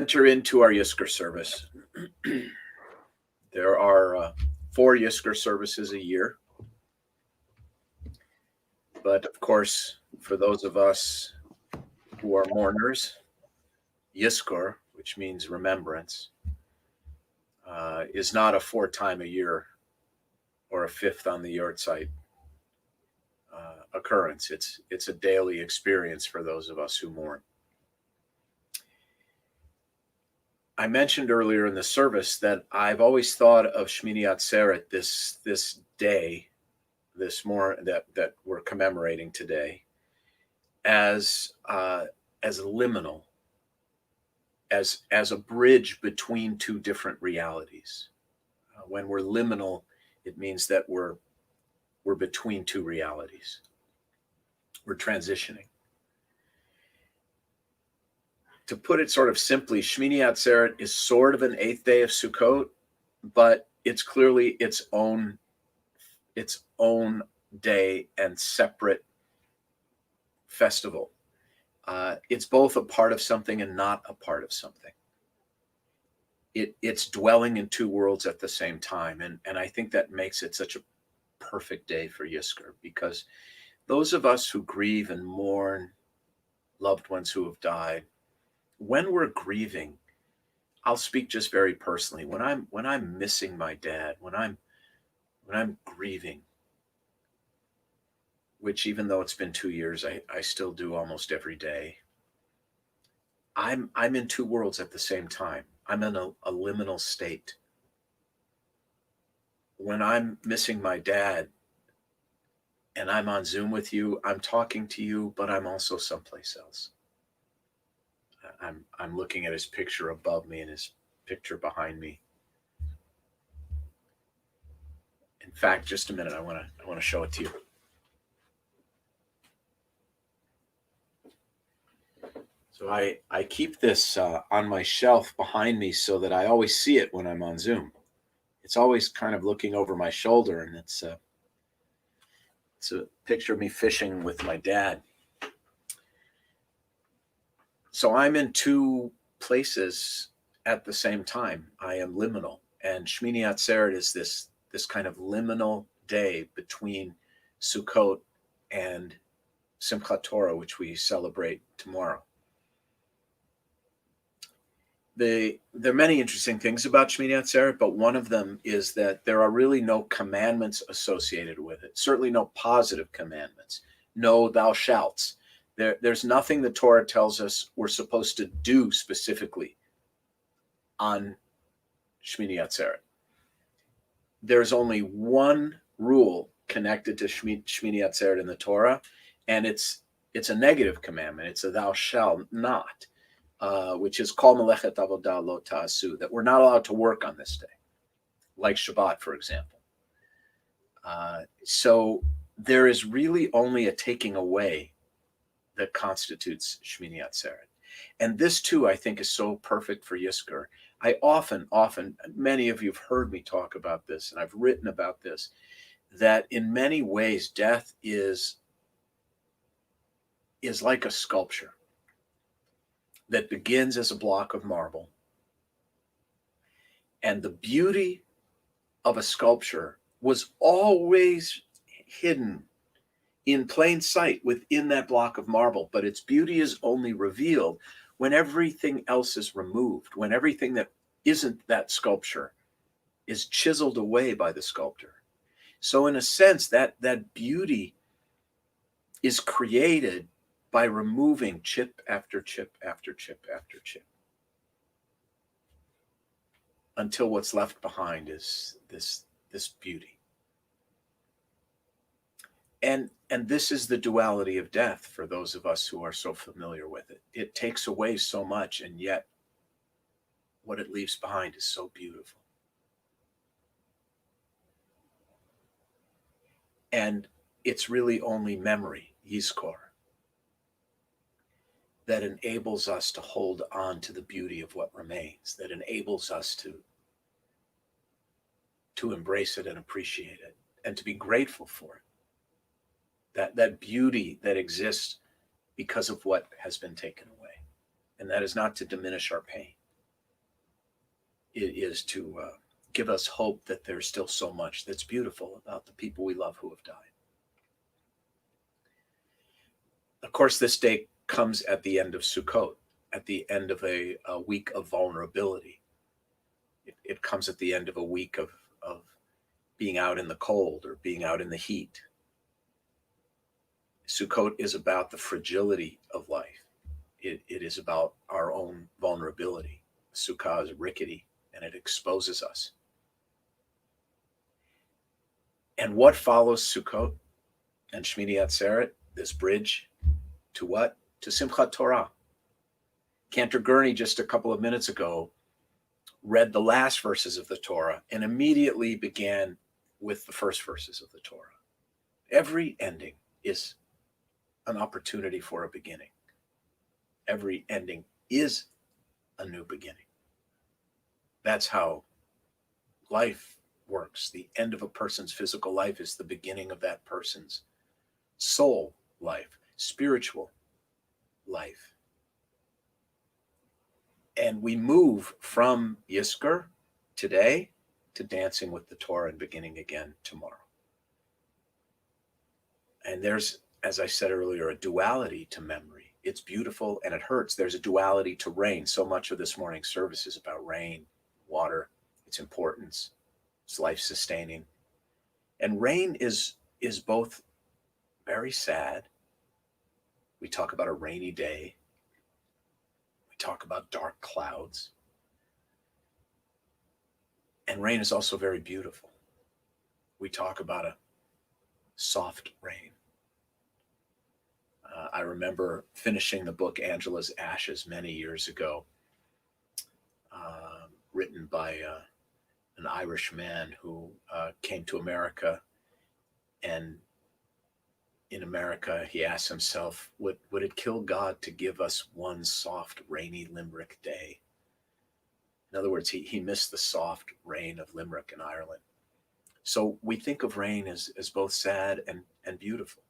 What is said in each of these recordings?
Enter into our Yizkor service. There are 4 Yizkor services a year. But of course, for those of us who are mourners, Yizkor, which means remembrance, is not a 4 time a year or a 5th on the yahrzeit occurrence. It's a daily experience for those of us who mourn. I mentioned earlier in the service that I've always thought of Shemini Atzeret, this day, this that we're commemorating today, as liminal, as a bridge between 2 different realities. When we're liminal, it means that we're between 2 realities. We're transitioning. To put it sort of simply, Shemini Atzeret is sort of an 8th day of Sukkot, but it's clearly its own day and separate festival. It's both a part of something and not a part of something. It's dwelling in 2 worlds at the same time, and I think that makes it such a perfect day for Yizkor, because those of us who grieve and mourn loved ones who have died, when we're grieving, I'll speak just very personally. When I'm missing my dad, when I'm grieving, which even though it's been 2 years, I still do almost every day. I'm in 2 worlds at the same time. I'm in a liminal state. When I'm missing my dad and I'm on Zoom with you, I'm talking to you, but I'm also someplace else. I'm looking at his picture above me and his picture behind me. In fact, just a minute, I want to show it to you. So I keep this on my shelf behind me so that I always see it when I'm on Zoom. It's always kind of looking over my shoulder, and it's a picture of me fishing with my dad. So I'm in 2 places at the same time. I am liminal, and Shemini Atzeret is this kind of liminal day between Sukkot and Simchat Torah, which we celebrate tomorrow. There are many interesting things about Shemini Atzeret, but one of them is that there are really no commandments associated with it. Certainly no positive commandments. No thou shalts. There's nothing the Torah tells us we're supposed to do specifically on Shemini Atzeret. There's only one rule connected to Shemini Atzeret in the Torah, and it's a negative commandment. It's a thou shalt not. Which is kol melechet avodah lo ta'asu, that we're not allowed to work on this day, like Shabbat, for example. So there is really only a taking away that constitutes Shemini Atzeret. And this, too, I think is so perfect for Yizkor. I often, many of you have heard me talk about this, and I've written about this, that in many ways, death is like a sculpture that begins as a block of marble. And the beauty of a sculpture was always hidden in plain sight within that block of marble, but its beauty is only revealed when everything else is removed, when everything that isn't that sculpture is chiseled away by the sculptor. So in a sense, that beauty is created by removing chip after chip after chip after chip, until what's left behind is this beauty. And this is the duality of death for those of us who are so familiar with it. It takes away so much, and yet what it leaves behind is so beautiful. And it's really only memory, Yizkor, that enables us to hold on to the beauty of what remains, that enables us to embrace it and appreciate it, and to be grateful for it. That beauty that exists because of what has been taken away. And that is not to diminish our pain. It is to give us hope that there's still so much that's beautiful about the people we love who have died. Of course, this day comes at the end of Sukkot, at the end of a week of vulnerability. It comes at the end of a week of being out in the cold or being out in the heat. Sukkot is about the fragility of life. It is about our own vulnerability. Sukkah is rickety and it exposes us. And what follows Sukkot and Shemini Atzeret, this bridge to what? To Simchat Torah. Cantor Gurney just a couple of minutes ago read the last verses of the Torah and immediately began with the first verses of the Torah. Every ending is an opportunity for a beginning. Every ending is a new beginning. That's how life works. The end of a person's physical life is the beginning of that person's soul life, spiritual life. And we move from Yizkor today to dancing with the Torah and beginning again tomorrow. And there's, as I said earlier, a duality to memory. It's beautiful and it hurts. There's a duality to rain. So much of this morning's service is about rain, water, its importance, its life-sustaining. And rain is both very sad. We talk about a rainy day. We talk about dark clouds. And rain is also very beautiful. We talk about a soft rain. I remember finishing the book Angela's Ashes many years ago, written by an Irish man who came to America. And in America, he asked himself, would it kill God to give us one soft, rainy Limerick day? In other words, he missed the soft rain of Limerick in Ireland. So we think of rain as both sad and beautiful.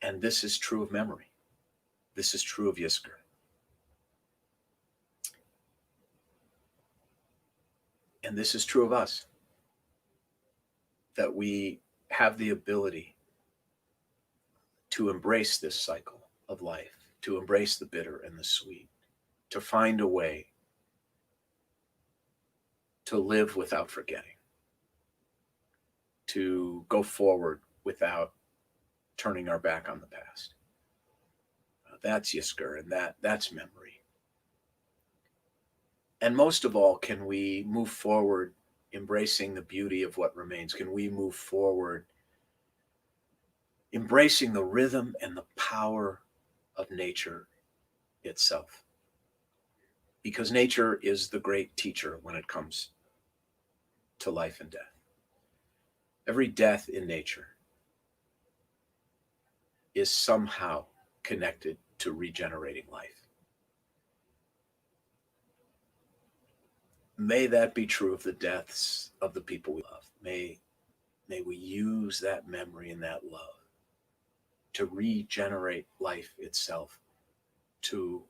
And this is true of memory. This is true of Yizkor. And this is true of us. That we have the ability to embrace this cycle of life, to embrace the bitter and the sweet, to find a way to live without forgetting, to go forward without turning our back on the past. That's Yizkor, and that's memory. And most of all, can we move forward embracing the beauty of what remains? Can we move forward embracing the rhythm and the power of nature itself? Because nature is the great teacher when it comes to life and death. Every death in nature is somehow connected to regenerating life. May that be true of the deaths of the people we love. May we use that memory and that love to regenerate life itself, to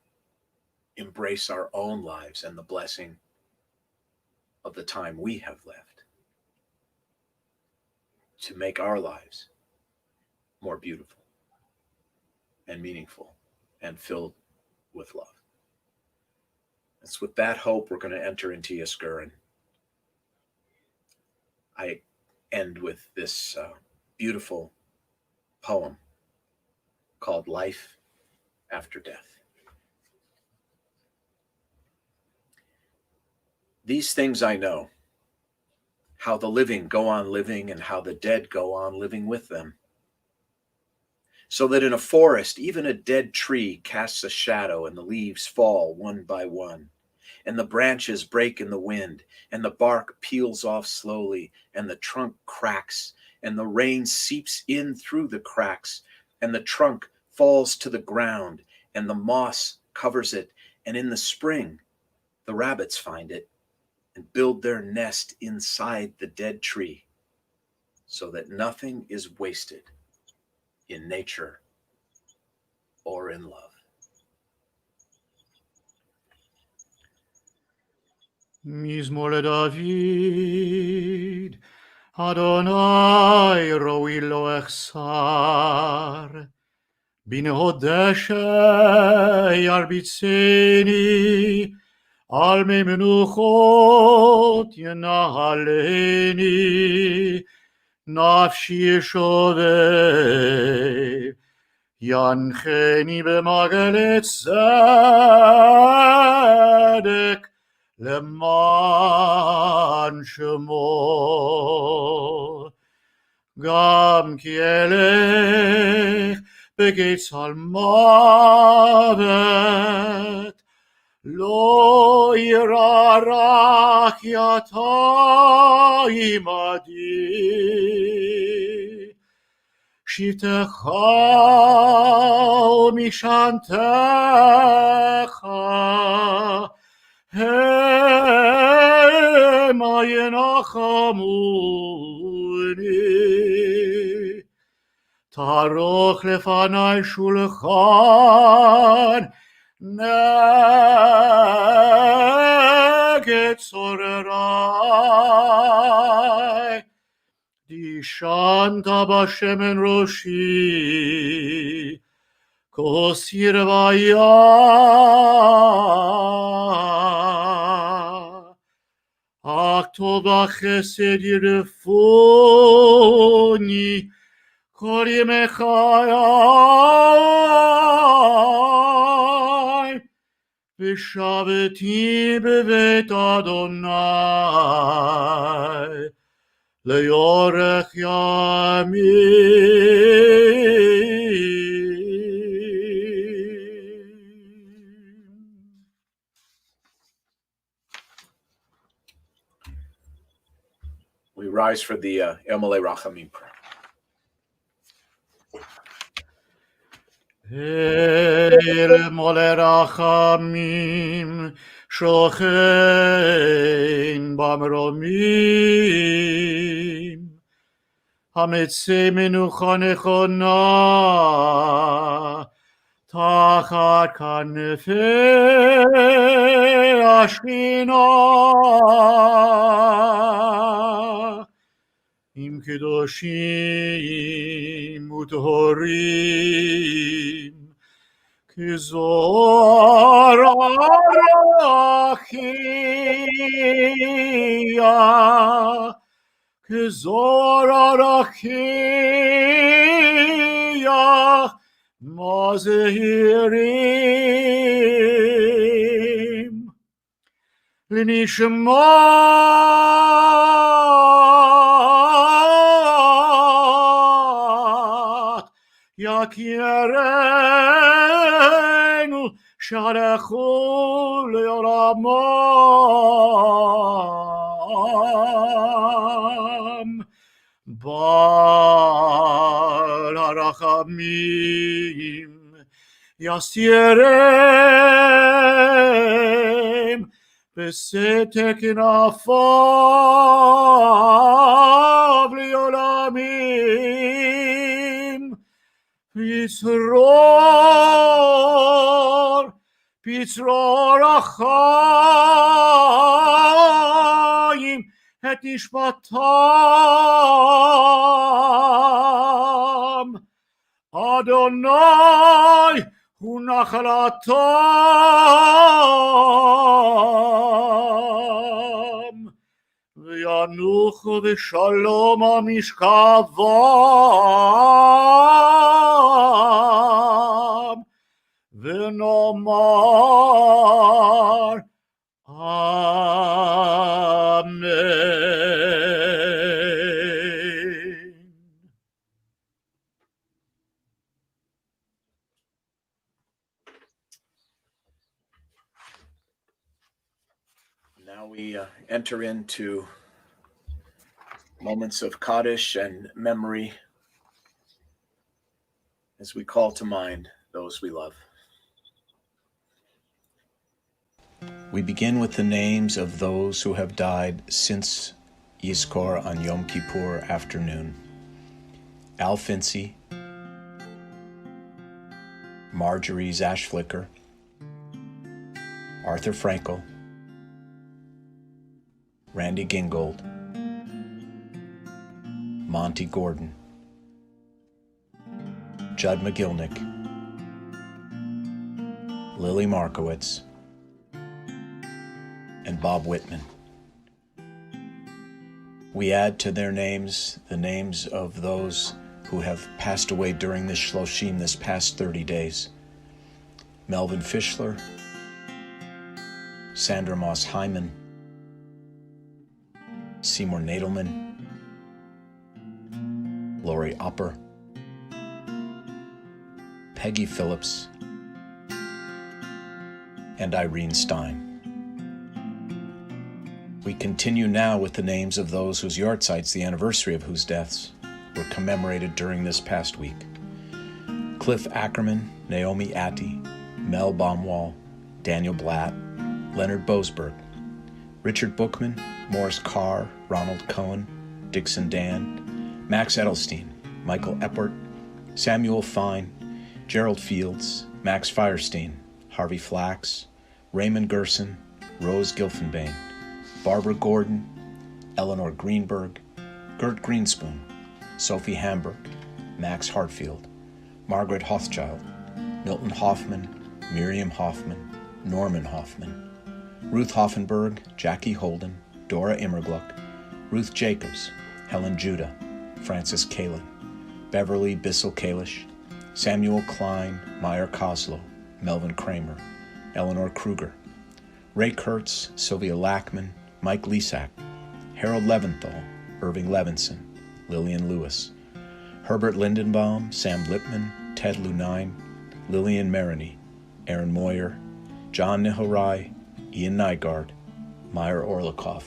embrace our own lives and the blessing of the time we have left, to make our lives more beautiful and meaningful and filled with love. It's with that hope we're going to enter into Yizkor. And I end with this beautiful poem called Life After Death. These things I know, how the living go on living and how the dead go on living with them. So that in a forest, even a dead tree casts a shadow and the leaves fall one by one, and the branches break in the wind, and the bark peels off slowly, and the trunk cracks, and the rain seeps in through the cracks, and the trunk falls to the ground, and the moss covers it, and in the spring, the rabbits find it and build their nest inside the dead tree, so that nothing is wasted in nature or in love. מזמור לדוד, אדוני רואי לא אחסר, בנאות דשא ירביצני, על מי מנוחות ינהלני, נפשי שובב, ינחני במעגלי צדק, למען שמו. גם כי אלך בגיא מוות, לא ירא רע כי אתה עמדי. שבטך ומשענתך המה ינחמוני. תערוך לפני שולחן נגד צורריי. דשנת בשמן ראשי, כוסי רוויה. אכתוב בחסד ירדפוני, כל ימי חיי, ושבתי בבית אדוני לאורך ימים. We rise for the Emolei Rachamim prayer. מלא רחמים שוכן במרומים, המצא מנוחה נכונה תחת כנפי השכינה. עם קדושים וטהורים כזוהר הרקיע, כזוהר הרקיע מזהירים לנשמת יקירנו שהלכו לעולמם. בעל הרחמים יסתירם בסתר כנפיו לעולמים. פצרור החיים את נשמתם. אדוני הוא נחלתם, וינוחו בשלום המשכבם, ונאמר אמן. Now we enter into moments of Kaddish and memory as we call to mind those we love. We begin with the names of those who have died since Yizkor on Yom Kippur afternoon. Al Fincy, Marjorie Zashflicker, Arthur Frankel, Randy Gingold, Monte Gordon, Judd McGillnick, Lili Markowitz, and Bob Whitman. We add to their names the names of those who have passed away during this Shloshim, this past 30 days. Melvin Fischler, Sandra Moss Hyman, Seymour Nadelman, Lori Opper, Peggy Phillips, and Irene Stein. We continue now with the names of those whose yahrzeits, the anniversary of whose deaths, were commemorated during this past week. Cliff Ackerman, Naomi Atty, Mel Baumwall, Daniel Blatt, Leonard Boasberg, Richard Bookman, Morris Carr, Ronald Cohen, Dixon Dan, Max Edelstein, Michael Eppert, Samuel Fine, Gerald Fields, Max Firestein, Harvey Flax, Raymond Gerson, Rose Gilfenbane, Barbara Gordon, Eleanor Greenberg, Gert Greenspoon, Sophie Hamburg, Max Hartfield, Margaret Hothschild, Milton Hoffman, Miriam Hoffman, Norman Hoffman, Ruth Hoffenberg, Jackie Holden, Dora Immergluck, Ruth Jacobs, Helen Judah, Francis Kalin, Beverly Bissell Kalish, Samuel Klein, Meyer Koslow, Melvin Kramer, Eleanor Kruger, Ray Kurtz, Sylvia Lackman, Mike Lisak, Harold Leventhal, Irving Levinson, Lillian Lewis, Herbert Lindenbaum, Sam Lipman, Ted Lunine, Lillian Maroney, Aaron Moyer, John Nihorai, Ian Nygaard, Meyer Orlikoff,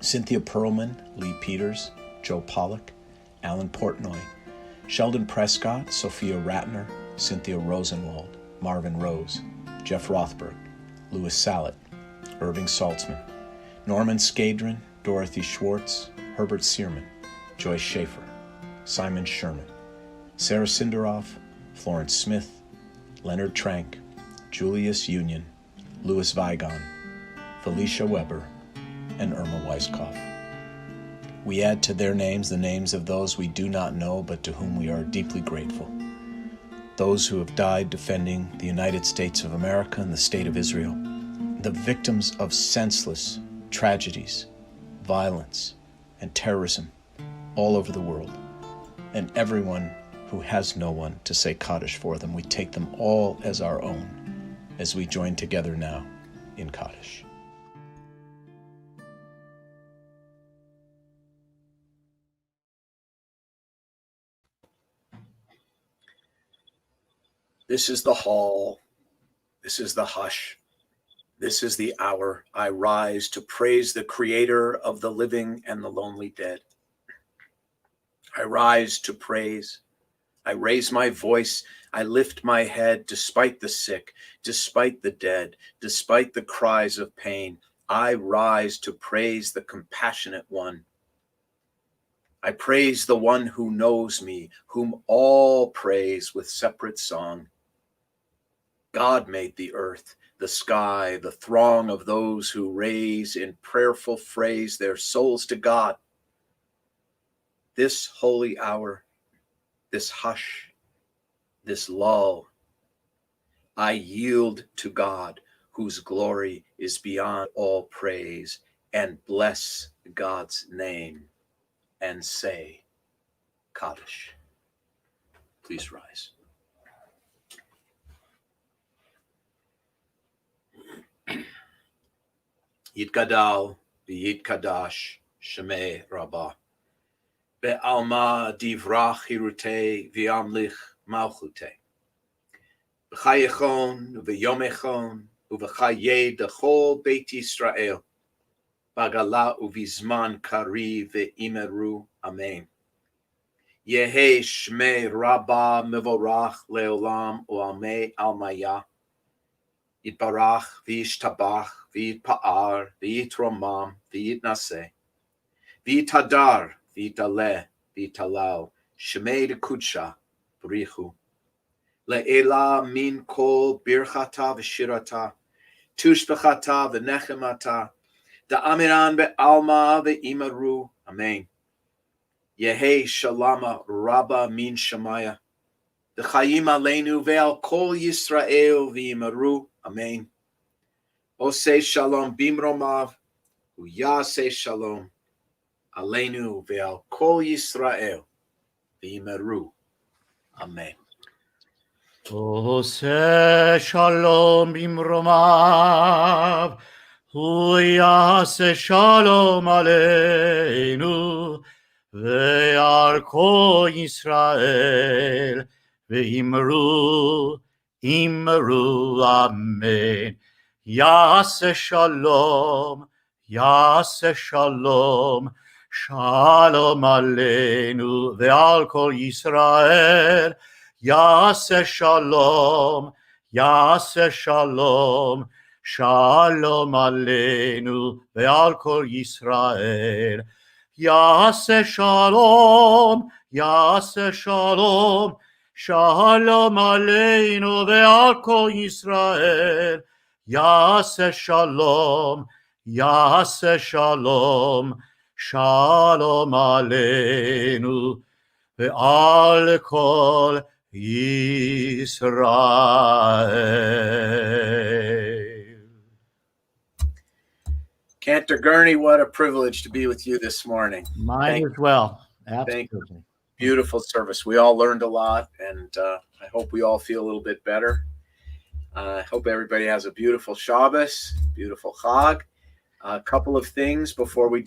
Cynthia Perlman, Lee Peters, Joe Pollock, Alan Portnoy, Sheldon Prescott, Sophia Ratner, Cynthia Rosenwald, Marvin Rose, Jeff Rothberg, Louis Sallet, Irving Saltzman, Norman Skadron, Dorothy Schwartz, Herbert Searman, Joyce Schaefer, Simon Sherman, Sarah Sinderoff, Florence Smith, Leonard Trank, Julius Union, Louis Vigon, Felicia Weber, and Irma Weiskopf. We add to their names the names of those we do not know but to whom we are deeply grateful. Those who have died defending the United States of America and the State of Israel, the victims of senseless tragedies, violence, and terrorism all over the world, and everyone who has no one to say Kaddish for them. We take them all as our own as we join together now in Kaddish. This is the hall. This is the hush. This is the hour I rise to praise the Creator of the living and the lonely dead. I rise to praise. I raise my voice. I lift my head despite the sick, despite the dead, despite the cries of pain. I rise to praise the compassionate one. I praise the one who knows me, whom all praise with separate song. God made the earth, the sky, the throng of those who raise in prayerful phrase their souls to God. This holy hour, this hush, this lull, I yield to God, whose glory is beyond all praise, and bless God's name and say Kaddish. Please rise. Yitgadal v'yitkadash Shemei Rabbah. Be'alma divrach hirute v'yamlich malchute. V'chayechon v'yomechon uv'chaye dechol Beit Yisrael. Bagala uvizman kari ve'imeru. Amen. Yehe Shmei Rabbah mevorach leolam u'amei almaya. Yitbarach v'yishtabach v'yitpa'ar v'yitromam v'yitnaseh. V'yitadar v'yitaleh v'yitalal. Shmei dekudsha b'richu. Le'ela min kol birchata v'shirata. Tushbechata v'nechemata. Da'amiran be'alma ve'imaru. Amen. Yehi shalama rabba min shamaya. D'chayim aleinu ve'al kol Yisrael ve'imaru. Amen. Oseh shalom bimromav. Uyaseh shalom. Aleinu ve'al kol Yisrael ve'imaru. Amen. Ose shalom bimromav, Uyase shalom aleinu, Ve'al kol Yisrael, Ve'imru, imru, amen. Yase shalom, shalom aleinu, Ve'al kol Yisrael, Yaseh shalom, shalom aleinu ve'al kol Yisrael. Yaseh shalom, shalom aleinu ve'al kol Yisrael. Yaseh shalom, shalom aleinu ve'al kol Israel. Cantor Gurney, what a privilege to be with you this morning. Mine as well. Absolutely. Beautiful service. We all learned a lot, and I hope we all feel a little bit better. I hope everybody has a beautiful Shabbos, beautiful Chag. A couple of things before we